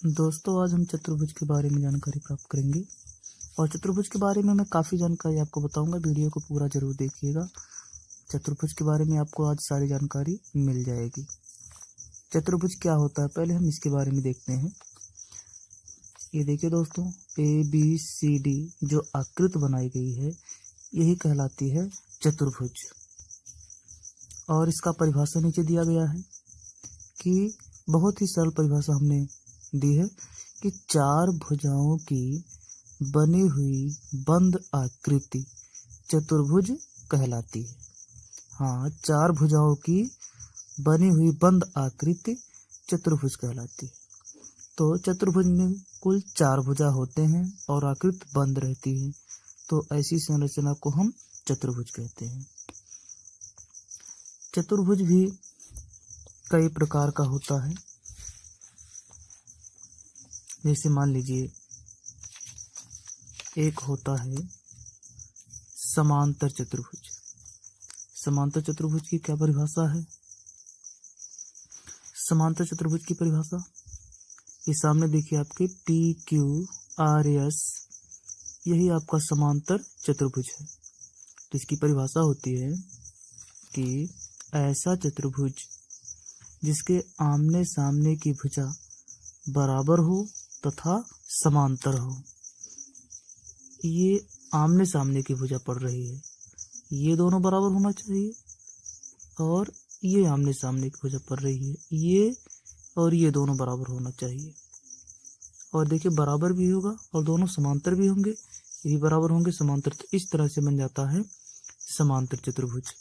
दोस्तों, आज हम चतुर्भुज के बारे में जानकारी प्राप्त करेंगे और चतुर्भुज के बारे में मैं काफ़ी जानकारी आपको बताऊंगा। वीडियो को पूरा जरूर देखिएगा। चतुर्भुज के बारे में आपको आज सारी जानकारी मिल जाएगी। चतुर्भुज क्या होता है, पहले हम इसके बारे में देखते हैं। ये देखिए दोस्तों, ABCD जो आकृति बनाई गई है यही कहलाती है चतुर्भुज। और इसका परिभाषा नीचे दिया गया है कि बहुत ही सरल परिभाषा हमने दी है कि चार भुजाओं की बनी हुई बंद आकृति चतुर्भुज कहलाती है। हाँ, चार भुजाओं की बनी हुई बंद आकृति चतुर्भुज कहलाती है। तो चतुर्भुज में कुल चार भुजा होते हैं और आकृति बंद रहती है, तो ऐसी संरचना को हम चतुर्भुज कहते हैं। चतुर्भुज भी कई प्रकार का होता है। जैसे मान लीजिए, एक होता है समांतर चतुर्भुज। समांतर चतुर्भुज की क्या परिभाषा है? समांतर चतुर्भुज की परिभाषा ये सामने देखिए, आपके PQRS, यही आपका समांतर चतुर्भुज है। तो इसकी परिभाषा होती है कि ऐसा चतुर्भुज जिसके आमने सामने की भुजा बराबर हो तथा समांतर हो। ये आमने सामने की भुजा पड़ रही है, ये दोनों बराबर होना चाहिए, और ये आमने सामने की भुजा पड़ रही है, ये और ये दोनों बराबर होना चाहिए। और देखिए, बराबर भी होगा और दोनों समांतर भी होंगे, ये भी बराबर होंगे, समांतर। तो इस तरह से बन जाता है समांतर चतुर्भुज।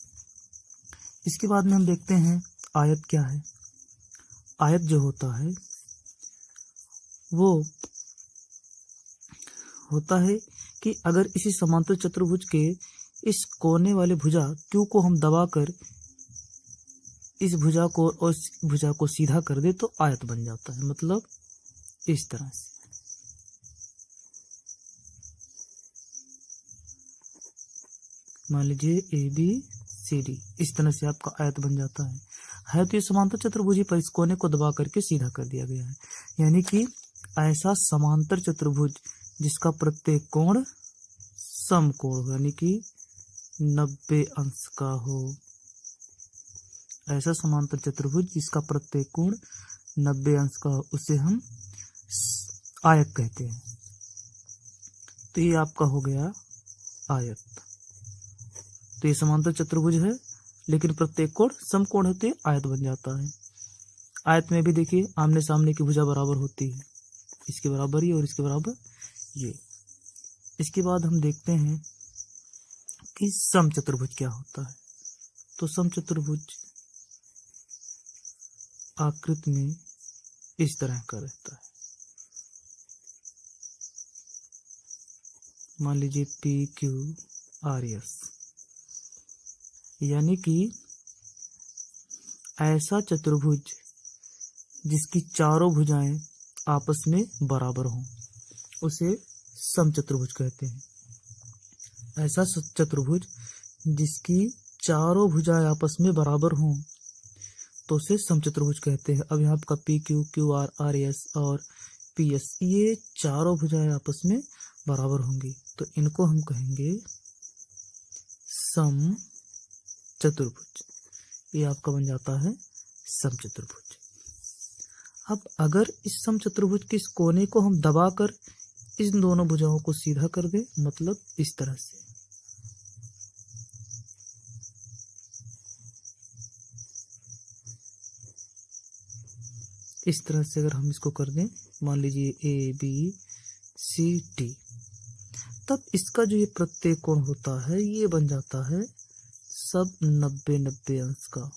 इसके बाद में हम देखते हैं आयत क्या है। आयत जो होता है वो होता है कि अगर इसी समांतर चतुर्भुज के इस कोने वाले भुजा Q को हम दबाकर इस भुजा को और इस भुजा को सीधा कर दे तो आयत बन जाता है। मतलब इस तरह से। मान लीजिए ABCD, इस तरह से आपका आयत बन जाता है तो ये समांतर चतुर्भुज पर इस कोने को दबा करके सीधा कर दिया गया है। यानी कि ऐसा समांतर चतुर्भुज जिसका प्रत्येक कोण समकोण हो, यानी कि 90 अंश का हो। ऐसा समांतर चतुर्भुज जिसका प्रत्येक कोण 90 अंश का हो, उसे हम आयत कहते हैं। तो ये आपका हो गया आयत। तो ये समांतर चतुर्भुज है, लेकिन प्रत्येक कोण समकोण होते आयत बन जाता है। आयत में भी देखिए, आमने सामने की भुजा बराबर होती है, इसके बराबर ये और इसके बराबर ये। इसके बाद हम देखते हैं कि समचतुर्भुज क्या होता है। तो समचतुर्भुज आकृति में इस तरह का रहता है। मान लीजिए PQRS, यानी कि ऐसा चतुर्भुज जिसकी चारों भुजाएं आपस में बराबर हों, उसे समचतुर्भुज कहते हैं। ऐसा चतुर्भुज जिसकी चारों भुजाएं आपस में बराबर हों तो उसे समचतुर्भुज कहते हैं। अब यहाँ आपका PQ, QR, RS और PS, ये चारों भुजाएं आपस में बराबर होंगी, तो इनको हम कहेंगे समचतुर्भुज। ये आपका बन जाता है समचतुर्भुज। अब अगर इस समचतुर्भुज के इस कोने को हम दबाकर इन दोनों भुजाओं को सीधा कर दें, मतलब इस तरह से, इस तरह से अगर हम इसको कर दें, मान लीजिए ABCD, तब इसका जो ये प्रत्येक कोण होता है ये बन जाता है सब 90 अंश का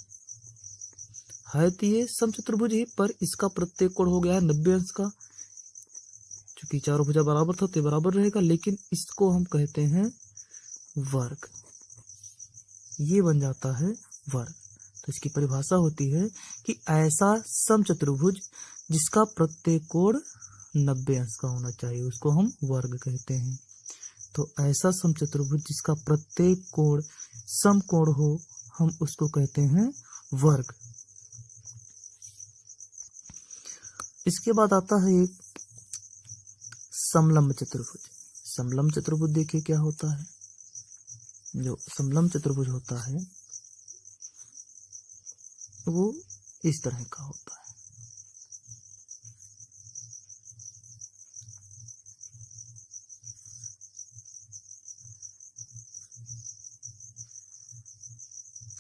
है। तो ये समचतुर्भुज ही, पर इसका प्रत्येक कोण हो गया है 90 अंश का। चूंकि चारों भुजा बराबर था तो बराबर रहेगा, लेकिन इसको हम कहते हैं वर्ग। ये बन जाता है वर्ग। तो इसकी परिभाषा होती है कि ऐसा समचतुर्भुज जिसका प्रत्येक कोण 90 अंश का होना चाहिए, उसको हम वर्ग कहते हैं। तो ऐसा समचतुर्भुज जिसका प्रत्येक कोण समकोण हो, हम उसको कहते हैं वर्ग। इसके बाद आता है एक समलंब चतुर्भुज। समलंब चतुर्भुज देखिए क्या होता है। जो समलंब चतुर्भुज होता है वो इस तरह का होता है।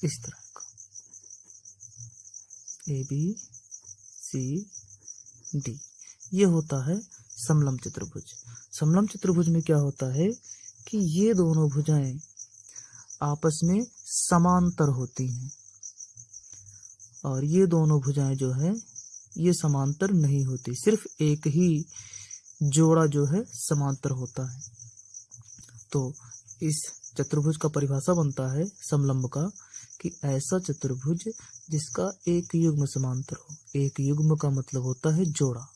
इस तरह का ABCD ये होता है समलंब चतुर्भुज। समलंब चतुर्भुज में क्या होता है कि ये दोनों भुजाएं आपस में समांतर होती हैं और ये दोनों भुजाएं जो है ये समांतर नहीं होती, सिर्फ एक ही जोड़ा जो है समांतर होता है। तो इस चतुर्भुज का परिभाषा बनता है समलंब का कि ऐसा चतुर्भुज जिसका एक युग्म समांतर हो। एक युग्म का मतलब होता है जोड़ा,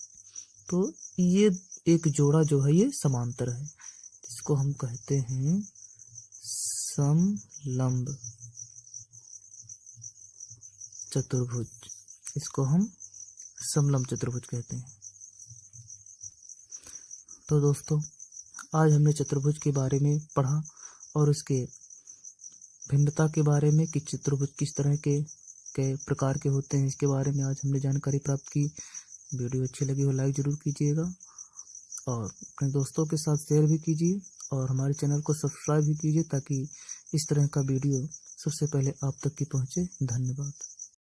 तो ये एक जोड़ा जो है ये समांतर है, इसको हम कहते हैं समलंब चतुर्भुज। इसको हम समलंब चतुर्भुज कहते हैं। तो दोस्तों आज हमने चतुर्भुज के बारे में पढ़ा और उसके भिन्नता के बारे में कि चतुर्भुज किस तरह के प्रकार के होते हैं, इसके बारे में आज हमने जानकारी प्राप्त की। वीडियो अच्छी लगी हो लाइक ज़रूर कीजिएगा और अपने दोस्तों के साथ शेयर भी कीजिए और हमारे चैनल को सब्सक्राइब भी कीजिए ताकि इस तरह का वीडियो सबसे पहले आप तक की पहुँचे। धन्यवाद।